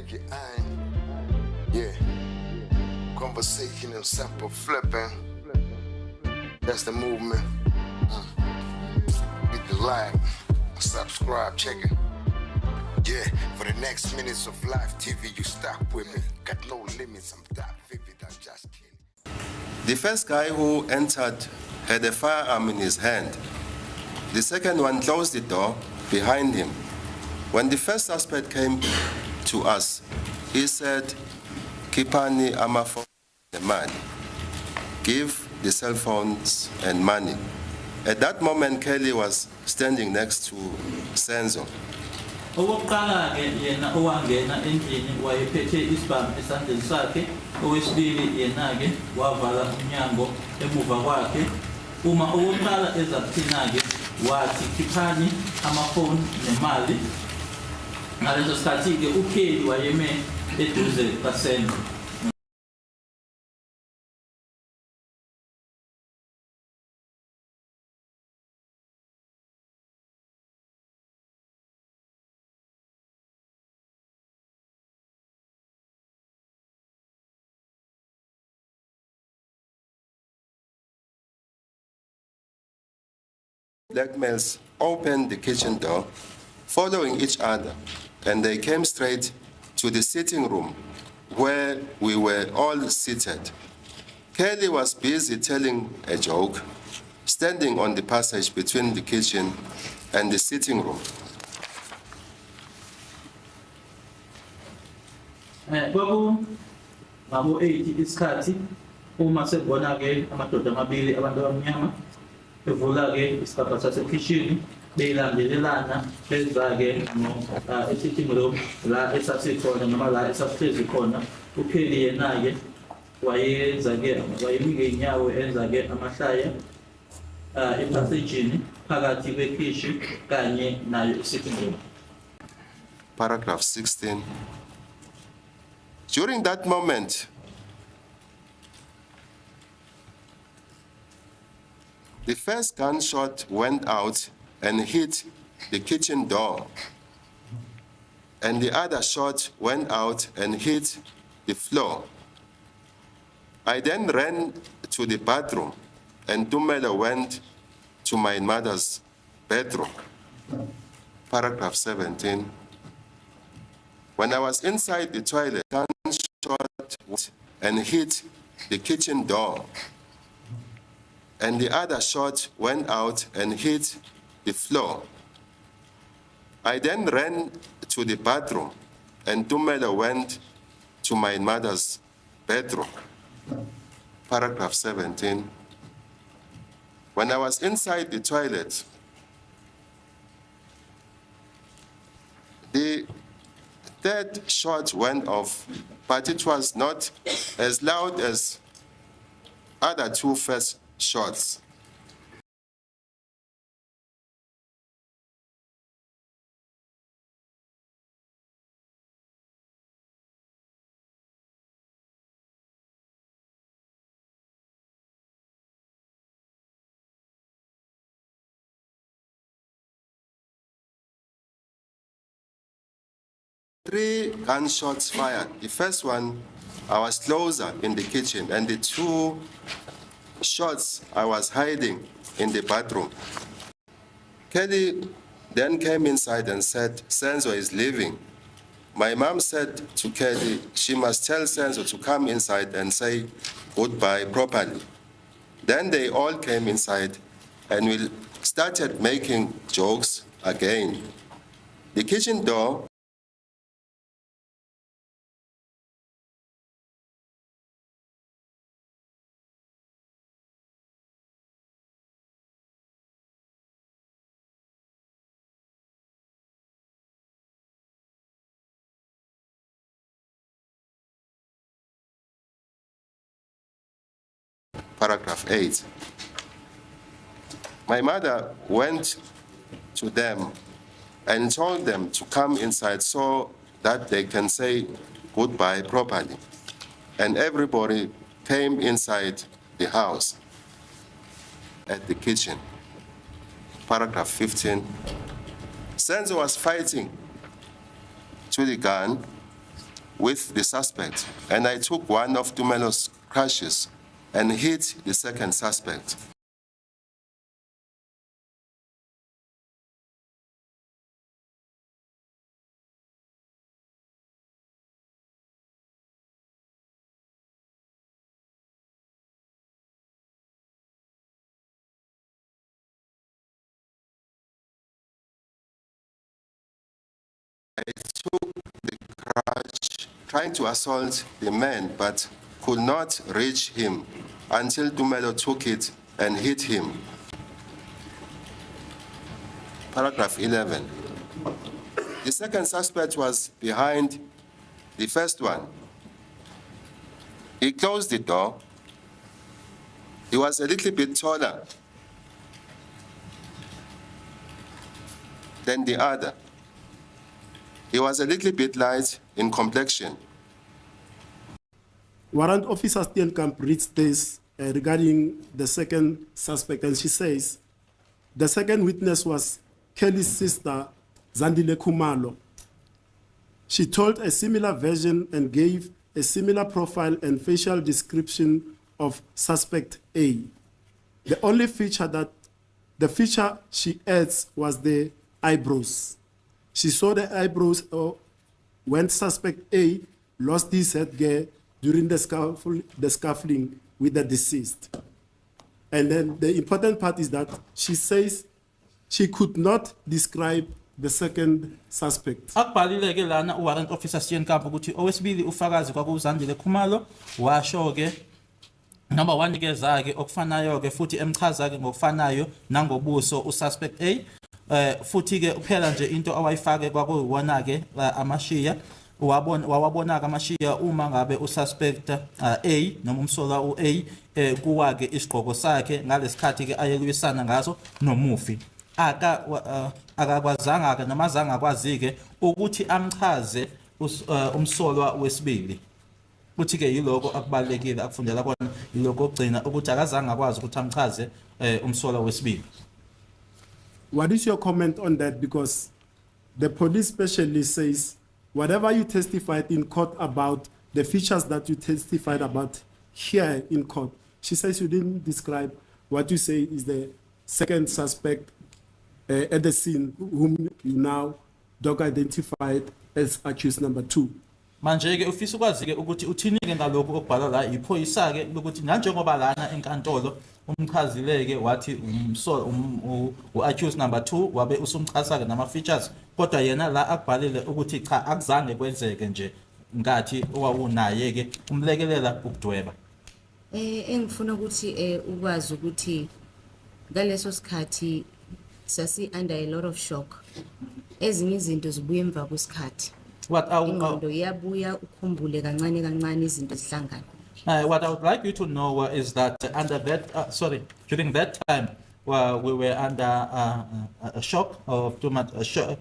check your aim. Yeah. Conversation and sample flipping. That's the movement. Hit the like, subscribe, check it. Yeah, for the next minutes of live TV, you stop with me. Got no limits, I'm that vivid, I'm just kidding. The first guy who entered had a firearm in his hand. The second one closed the door behind him. When the first suspect came to us, he said, "Kipani amafoni money. Give the cell phones and money." At that moment, Kelly was standing next to Senzo. Okokuqala ke yena owangena endlini wayephethe isibhamu esandleni sakhe, owesibili yena ke wavala umnyango emuva kwakhe. Uma owokuqala eza kuthina ke wathi khiphani amafoni nemali. Ngaleso sikhathi ke uKelly wayeme eduze kaSenzo. Blackmails opened the kitchen door, following each other, and they came straight to the sitting room where we were all seated. Kelly was busy telling a joke, standing on the passage between the kitchen and the sitting room. Babu ngabo 80 isikhathi uma sebona ke amadoda amabili abantu abamnyama bevula ke isikhathi sasekitchen beyilandelelana beza ke no sitting room la esasikhona noma la esasihlezi khona. uKelly yena ke wayenza ke wayemike inyawo enza ke amahlaya epassagini phakathi kwekitchen kanye nayo sitting room. Paragraph 16. During that moment, the first gunshot went out and hit the kitchen door, and the other shot went out and hit the floor. I then ran to the bathroom, and Dumelo went to my mother's bedroom. Paragraph 17. When I was inside the toilet, a gunshot went and hit the kitchen door, and the other shot went out and hit the floor. I then ran to the bathroom, and Dumelo went to my mother's bedroom. Paragraph 17. When I was inside the toilet, the third shot went off, but it was not as loud as other two first shots. Three gunshots fired. The first one, I was closer in the kitchen, and the two shots, I was hiding in the bathroom. Kelly then came inside and said, "Senzo is leaving." My mom said to Kelly, she must tell Senzo to come inside and say goodbye properly. Then they all came inside, and we started making jokes again. The kitchen door Paragraph 8. My mother went to them and told them to come inside so that they can say goodbye properly. And everybody came inside the house at the kitchen. Paragraph 15. Senzo was fighting to the gun with the suspect, and I took one of Tumelo's crutches and hit the second suspect. Trying to assault the man, but could not reach him until Tumelo took it and hit him. Paragraph 11. The second suspect was behind the first one. He closed the door. He was a little bit taller than the other. He was a little bit light in complexion. Warrant Officer Steenkamp reads this regarding the second suspect, and she says, the second witness was Kelly's sister, Zandi Khumalo. She told a similar version and gave a similar profile and facial description of suspect A. The only feature she adds was the eyebrows. She saw the eyebrows when suspect A lost his headgear during the scuffling with the deceased. And then the important part is that she says she could not describe the second suspect. Akubhalile-ke lana uwarrant officer Steenkamp ukuthi owesibili ufakazi kwakuZandile Khumalo washo-ke noma wanikeza-ke okufanayo-ke futhi emchaza-ke ngokufanayo nangobuso ususpect A. Futhi-ke kuphela nje into awayifake kwakuyiwona-ke amashiya wawabona-ke amashiya uma ngabe ususpect A noma umsolwa u-A kuwa-ke isigqoko sakhe ngalesikhathi-ke ayelwisana ngaso nomufi. Akakwazanga-ke noma azange akwazi-ke ukuthi amchaze umsolwa wesibili. Futhi-ke yiloko akubalulekile akufundela kona yiloko okugcina ukuthi akazange akwazi ukuthi amchaze umsolwa wesibili. What is your comment on that? Because the police specialist says, whatever you testified in court about, the features that you testified about here in court, she says you didn't describe what you say is the second suspect at the scene, whom you now dog identified as accused number 2. Manje-ke ufisa ukwazi-ke ukuthi uthini-ke ngalokhu okubhalwa la iphoyisa-ke lokuthi nanjengoba lana enkantolo umchazile-ke wathi u-accused number 2 wabe usumchaza-ke nama-features kodwa yena la akubhalile ukuthi cha akuzange kwenzeke nje ngathi owawunaye-ke umlekelela ukudweba. Engifuna ukuthi ukwazi ukuthi ngaleso sikhathi sasi under a lot of shock. Ezinye izinto zibuye emva kwesikhathi. What I would like you to know is that under that, during that time, we were under a shock of too much shock,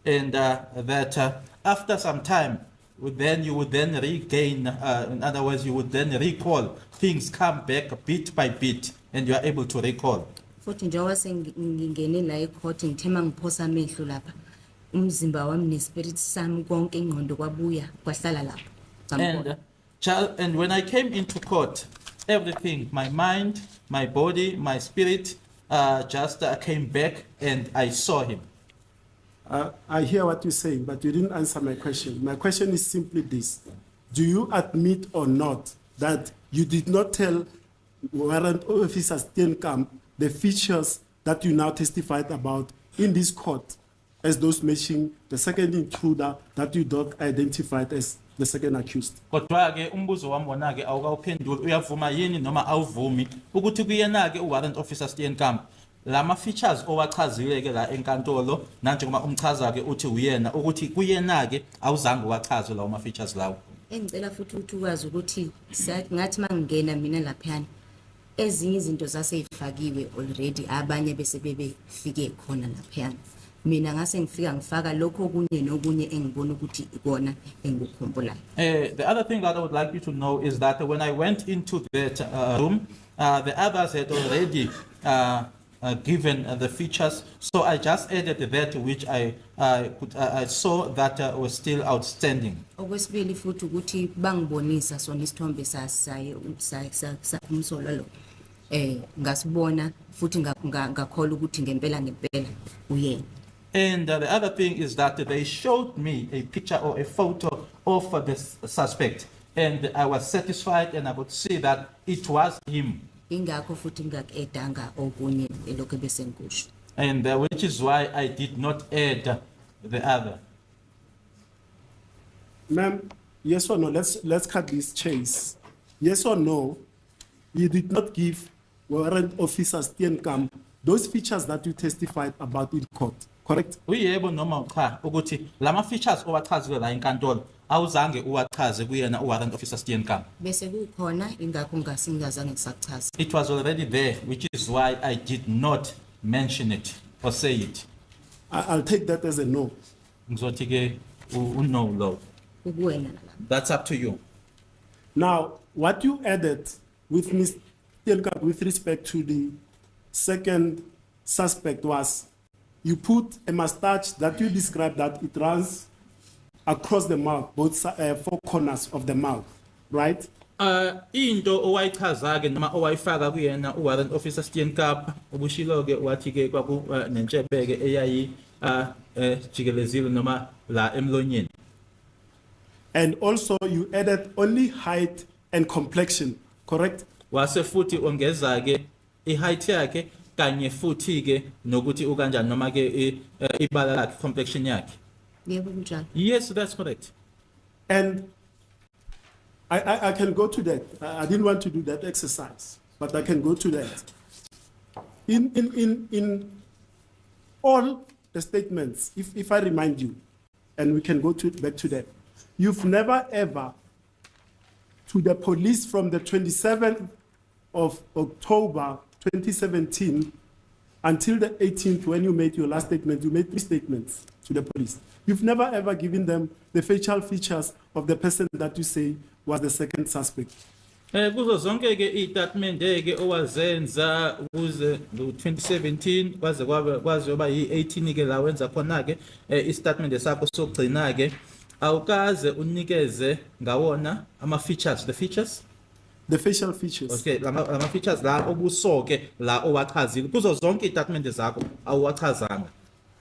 and that after some time, you would then regain. In other words, you would then recall. Things come back bit by bit, and you are able to recall. Umzimba wami nespirit sami konke ingqondo kwabuya kwahlala lapho. And when I came into court, everything, my mind, my body, my spirit, just came back and I saw him. I hear what you're saying, but you didn't answer my question. My question is simply this: do you admit or not that you did not tell Warrant Officer Steenkamp the features that you now testified about in this court, as those matching the second intruder that you dog identified as the second accused? Kodwa-ke umbuzo wami wona-ke awukawuphenduli uyavuma yini noma awuvumi ukuthi kuyena-ke uwarrant officer Steenkamp lama features owachazile-ke la enkantolo nanjengoba umchaza-ke uthi uyena ukuthi kuyena-ke awuzange wachaze lawo ma-features lawo. Engicela futhi ukuthi ukwazi ukuthi ngathi mangingena mina laphayana ezinye izinto zaseyifakiwe already abanye bese bebefike khona laphayana. Mina ngase ngifika ngifaka lokho okunye nokunye engibona ukuthi ikona engikukhumbulayo. The other thing that I would like you to know is that when I went into that room, the others had already given the features. So I just added that which I saw that was still outstanding. Okwesibili futhi ukuthi bangibonisa sona isithombe umsolo lo. Ngasibona futhi ngakholwa ukuthi ngempela uyena. And the other thing is that they showed me a picture or a photo of the suspect, and I was satisfied and I could see that it was him. Ingakho futhi ngakedanga okunye elokho bese nkusho. And which is why I did not add the other. Ma'am, yes or no? Let's cut this chase. Yes or no? You did not give warrant officer Steenkamp those features that you testified about in court, correct? Uyebo noma cha ukuthi lama features owachazwe la enkantolo awuzange uwachaze kuyena warrant officer Steenkamp. Bese kukhona ingakho ngasingazange ngisachaza. It was already there, which is why I did not mention it or say it. I'll take that as a no. Ngizothi ke no law. Ukuwena nalapho. That's up to you. Now, what you added with Ms. Steenkamp with respect to the second suspect was you put a mustache that you described that it runs across the mouth, both four corners of the mouth, right? Into owayichaza ke noma owayifaka kuyena warrant officer Steenkamp ubushilo ke wathi ke kwaku nenhlebeke eyayi jikelezile noma la emlonyeni. And also you added only height and complexion, correct? Wase futhi ongeza ke height yakhe kanye futhi ke nokuthi ukanjani noma ke ibala lakhe complexion yakhe. Yebo kunjalo. Yes, that's correct. And I can go to that. I didn't want to do that exercise, but I can go to that. In all the statements, if I remind you, and we can go back to that, you've never ever, to the police from the 27th of October 2017 until the 18th, when you made your last statement, you made 3 statements to the police. You've never ever given them the facial features of the person that you say was the second suspect. Kuzo zonke ke istatement ke owazenza kuze ngo2017 kwaze yoba yi18 ke la wenza khona ke istatement sakho sokugcina ke awukaze unikeze ngawona ama features, the features. The facial features. Okay, lama features la obusoke la owachazile kuzo zonke istatement zakho awuwachazanga.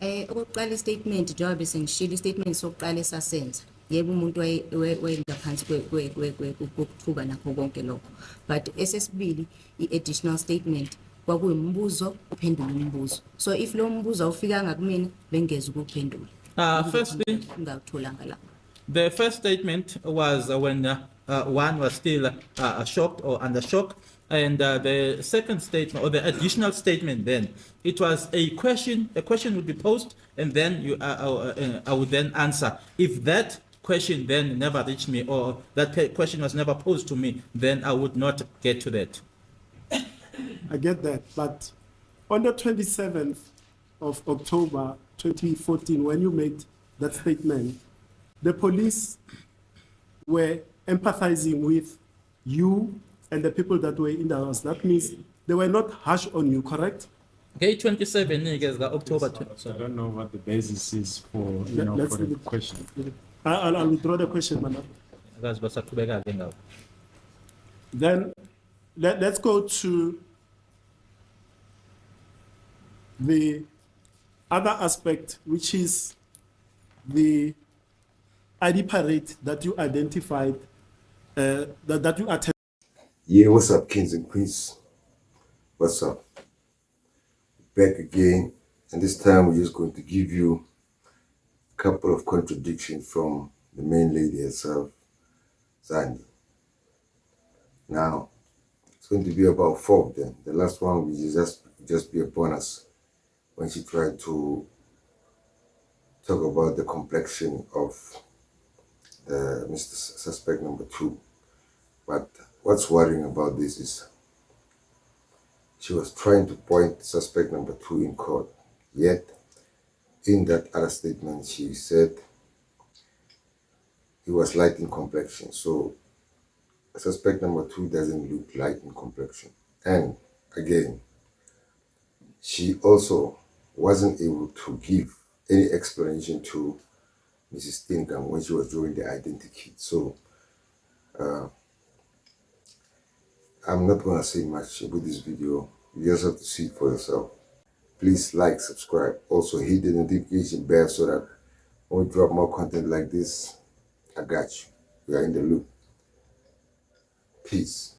Okokuqala istatement njengoba bese ngishilo istatement sokuqala esasenza. Yebo umuntu wayengaphansi kokuthuka nakho konke lokho. But esesibili i-additional statement kwakuyimbuzo uphendula umbuzo. So if lo mbuzo awufikanga kumina bengeza ukuphendula. Firstly, ngakutholanga la. The first statement was when one was still shocked or under shock. And the second statement or the additional statement then, it was a question would be posed and then I would then answer. If that question then never reached me or that question was never posed to me, then I would not get to that. I get that, but on the 27th of October 2014, when you made that statement, the police were empathizing with you and the people that were in the house. That means they were not harsh on you, correct? Okay, 27 October. So I don't know what the basis is for, Let's for the leave it. question. I'll withdraw the question, madam. Then let's go to the other aspect, which is the ID parade that you identified, that you attended. Yeah, what's up, kings and queens? What's up? Back again, and this time we're just going to give you a couple of contradictions from the main lady herself, Zandi. Now, it's going to be about 4 of them. The last one will just be a bonus when she tried to talk about the complexion of Mr. Suspect number 2. But what's worrying about this is she was trying to point suspect number 2 in court. Yet, in that other statement, she said he was light in complexion. So, suspect number 2 doesn't look light in complexion. And again, she also wasn't able to give any explanation to Mrs. Steenkamp when she was doing the identity. So I'm not going to say much about this video. You just have to see it for yourself. Please like, subscribe. Also hit the notification bell so that when we drop more content like this, I got you. We are in the loop. Peace.